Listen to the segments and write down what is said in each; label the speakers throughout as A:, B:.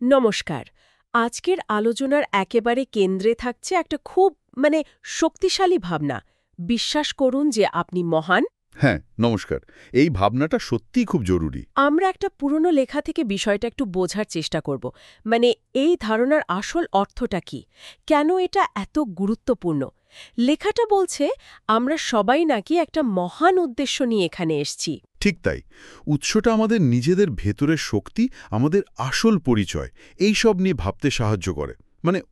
A: নমস্কার। আজকের আলোচনার একেবারে কেন্দ্রে থাকছে একটা খুব শক্তিশালী ভাবনা। বিশ্বাস করুন যে আপনি মহান।
B: হ্যাঁ, নমস্কার। এই ভাবনাটা সত্যিই খুব জরুরি।
A: আমরা একটা পুরনো লেখা থেকে বিষয়টা একটু বোঝার চেষ্টা করব। এই ধারণার আসল অর্থটা কি, কেন এটা এত গুরুত্বপূর্ণ। লেখাটা বলছে আমরা সবাই নাকি একটা মহান উদ্দেশ্য নিয়ে এখানে এসেছি।
B: ঠিক তাই। উৎসটা আমাদের নিজেদের ভেতরের শক্তি, আমাদের আসল পরিচয়, এই সব নিয়ে ভাবতে সাহায্য করে।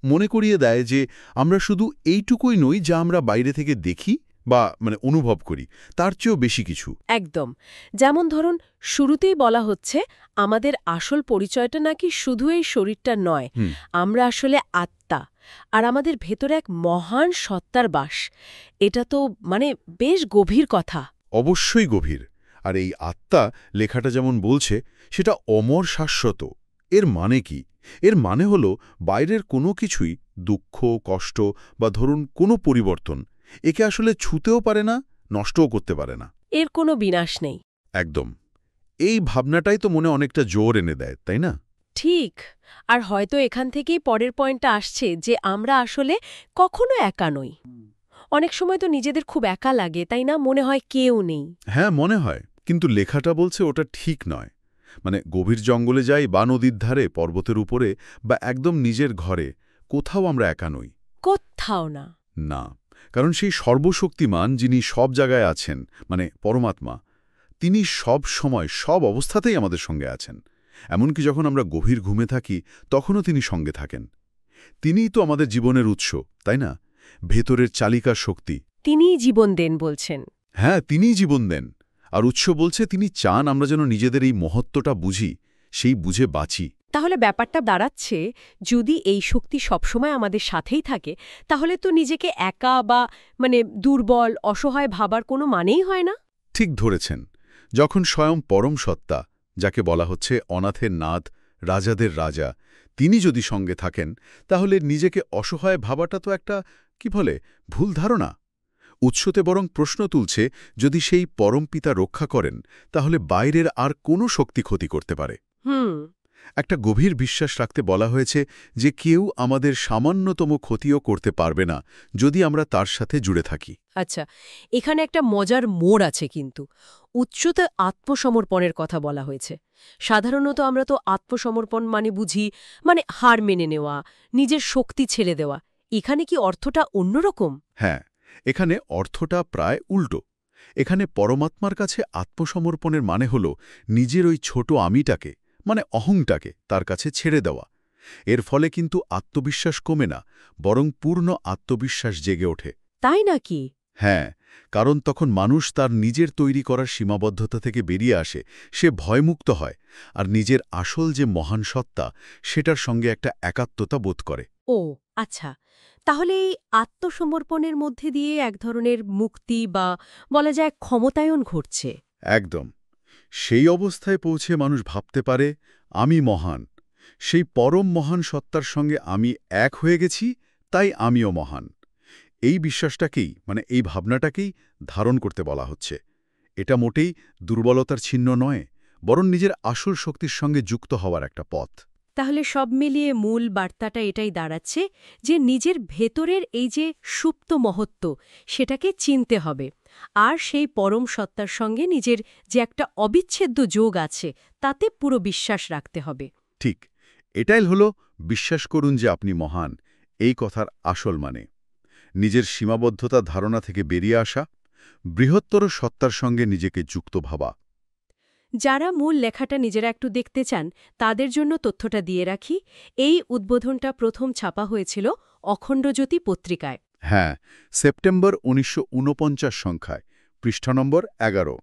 B: মনে করিয়ে দেয় যে আমরা শুধু এইটুকুই নই যা আমরা বাইরে থেকে দেখি বা অনুভব করি, তার চেয়েও বেশি কিছু।
A: একদম। যেমন ধরুন, শুরুতেই বলা হচ্ছে আমাদের আসল পরিচয়টা নাকি শুধু এই শরীরটা নয়,
B: হুম।
A: আমরা আসলে আত্মা, আর আমাদের ভেতরে এক মহান সত্তার বাস। এটা তো বেশ গভীর কথা।
B: অবশ্যই গভীর। আর এই আত্মা, লেখাটা যেমন বলছে, সেটা অমর শাশ্বত। এর মানে কি? এর মানে হলো বাইরের কোনো কিছুই, দুঃখ, কষ্ট বা ধরুন কোনো পরিবর্তন, একে আসলে ছুঁতেও পারে না, নষ্টও করতে পারে না।
A: এর কোনো বিনাশ নেই।
B: একদম। এই ভাবনাটাই তো মনে অনেকটা জোর এনে দেয়, তাই না?
A: ঠিক। আর হয়তো এখান থেকেই পরের পয়েন্টটা আসছে যে আমরা আসলে কখনো একা নই। অনেক সময় তো নিজেদের খুব একা লাগে, তাই না? মনে হয় কেউ নেই।
B: হ্যাঁ, মনে হয়। কিন্তু লেখাটা বলছে ওটা ঠিক নয়। গভীর জঙ্গলে যাই বা নদীর ধারে, পর্বতের উপরে বা একদম নিজের ঘরে, কোথাও আমরা একা নই।
A: কোত্থাও না।
B: না। কারণ সেই সর্বশক্তিমান যিনি সব জায়গায় আছেন, পরমাত্মা, তিনি সব সময়, সব অবস্থাতেই আমাদের সঙ্গে আছেন। এমনকি যখন আমরা গভীর ঘুমে থাকি, তখনও তিনি সঙ্গে থাকেন। তিনিই তো আমাদের জীবনের উৎস, তাই না? ভেতরের চালিকার শক্তি।
A: তিনিই জীবন দেন বলছেন।
B: হ্যাঁ, তিনিই জীবন দেন। আর উৎস বলছে তিনি চান আমরা যেন নিজেদের এই মহত্বটা বুঝি, সেই বুঝে বাঁচি।
A: তাহলে ব্যাপারটা দাঁড়াচ্ছে, যদি এই শক্তি সবসময় আমাদের সাথেই থাকে, তাহলে তো নিজেকে একা বা দুর্বল, অসহায় ভাবার কোনো মানেই হয় না।
B: ঠিক ধরেছেন। যখন স্বয়ং পরম সত্তা, যাকে বলা হচ্ছে অনাথের নাথ, রাজাদের রাজা, তিনি যদি সঙ্গে থাকেন, তাহলে নিজেকে অসহায় ভাবাটা তো একটা, ভুল ধারণা। উৎসতে বরং প্রশ্ন তুলছে, যদি সেই পরম পিতা রক্ষা করেন, তাহলে বাইরের আর কোনো শক্তি ক্ষতি করতে পারে।
A: হুম।
B: একটা গভীর বিশ্বাস রাখতে বলা হয়েছে যে কেউ আমাদের সামান্যতম ক্ষতিও করতে পারবে না, যদি আমরা তার সাথে জুড়ে থাকি।
A: আচ্ছা, এখানে একটা মজার মোড় আছে কিন্তু। উচ্চতে আত্মসমর্পণের কথা বলা হয়েছে। সাধারণত আমরা তো আত্মসমর্পণ বুঝি হার মেনে নেওয়া, নিজের শক্তি ছেড়ে দেওয়া। এখানে কি অর্থটা অন্যরকম?
B: হ্যাঁ, এখানে অর্থটা প্রায় উল্টো। এখানে পরমাত্মার কাছে আত্মসমর্পণের মানে হল নিজের ওই ছোট আমিটাকে, অহংটাকে তার কাছে ছেড়ে দেওয়া। এর ফলে কিন্তু আত্মবিশ্বাস কমে না, বরং পূর্ণ আত্মবিশ্বাস জেগে ওঠে।
A: তাই নাকি?
B: হ্যাঁ, কারণ তখন মানুষ তার নিজের তৈরি করার সীমাবদ্ধতা থেকে বেরিয়ে আসে, সে ভয়মুক্ত হয়, আর নিজের আসল যে মহান সত্তা, সেটার সঙ্গে একটা একাত্মতা বোধ করে।
A: ও আচ্ছা, তাহলে এই আত্মসমর্পণের মধ্যে দিয়ে এক ধরনের মুক্তি বা বলা যায় ক্ষমতায়ন ঘটছে।
B: একদম। সেই অবস্থায় পৌঁছে মানুষ ভাবতে পারে, আমি মহান। সেই পরম মহান সত্তার সঙ্গে আমি এক হয়ে গেছি, তাই আমিও মহান। এই বিশ্বাসটাকেই, এই ভাবনাটাকেই ধারণ করতে বলা হচ্ছে। এটা মোটেই দুর্বলতার চিহ্ন নয়, বরং নিজের আসল শক্তির সঙ্গে যুক্ত হওয়ার একটা পথ।
A: তাহলে সব মিলিয়ে মূল বার্তাটা এটাই দাঁড়াচ্ছে যে নিজের ভেতরের এই যে সুপ্ত মহত্ব, সেটাকে চিনতে হবে। আর সেই পরম সত্তার সঙ্গে নিজের যে একটা অবিচ্ছেদ্য যোগ আছে, তাতে পুরো বিশ্বাস রাখতে হবে।
B: ঠিক, এটাই হলো বিশ্বাস করুন যে আপনি মহান, এই কথার আসল মানে। নিজের সীমাবদ্ধতা ধারণা থেকে বেরিয়ে আসা, বৃহত্তর সত্তার সঙ্গে নিজেকে যুক্ত ভাবা।
A: যারা মূল লেখাটা নিজেরা একটু দেখতে চান, তাদের জন্য তথ্যটা দিয়ে রাখি। এই উদ্বোধনটা প্রথম ছাপা হয়েছিল অখণ্ডজ্যোতি পত্রিকায়।
B: হ্যাঁ, সেপ্টেম্বর ১৯৪৯ সংখ্যায়, পৃষ্ঠা নম্বর ১১।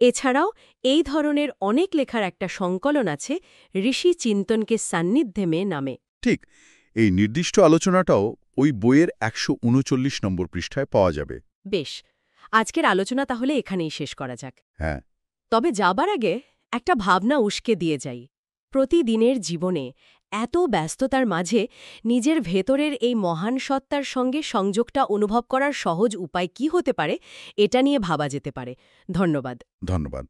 A: এছাড়াও এই ধরনের অনেক লেখার একটা সংকলন আছে, ঋষি চিন্তনকে সান্নিধ্যে মে নামে।
B: ঠিক, এই নির্দিষ্ট আলোচনাটাও ওই বইয়ের ১৩৯ নম্বর পৃষ্ঠায় পাওয়া যাবে।
A: বেশ, আজকের আলোচনা তাহলে এখানেই শেষ করা যাক।
B: হ্যাঁ।
A: তবে যাবার আগে একটা ভাবনা উস্কে দিয়ে যাই। প্রতিদিনের জীবনে এত ব্যস্ততার মাঝে নিজের ভেতরের এই মহান সত্তার সঙ্গে সংযোগটা অনুভব করার সহজ উপায় কি হতে পারে, এটা নিয়ে ভাবা যেতে পারে। ধন্যবাদ।
B: ধন্যবাদ।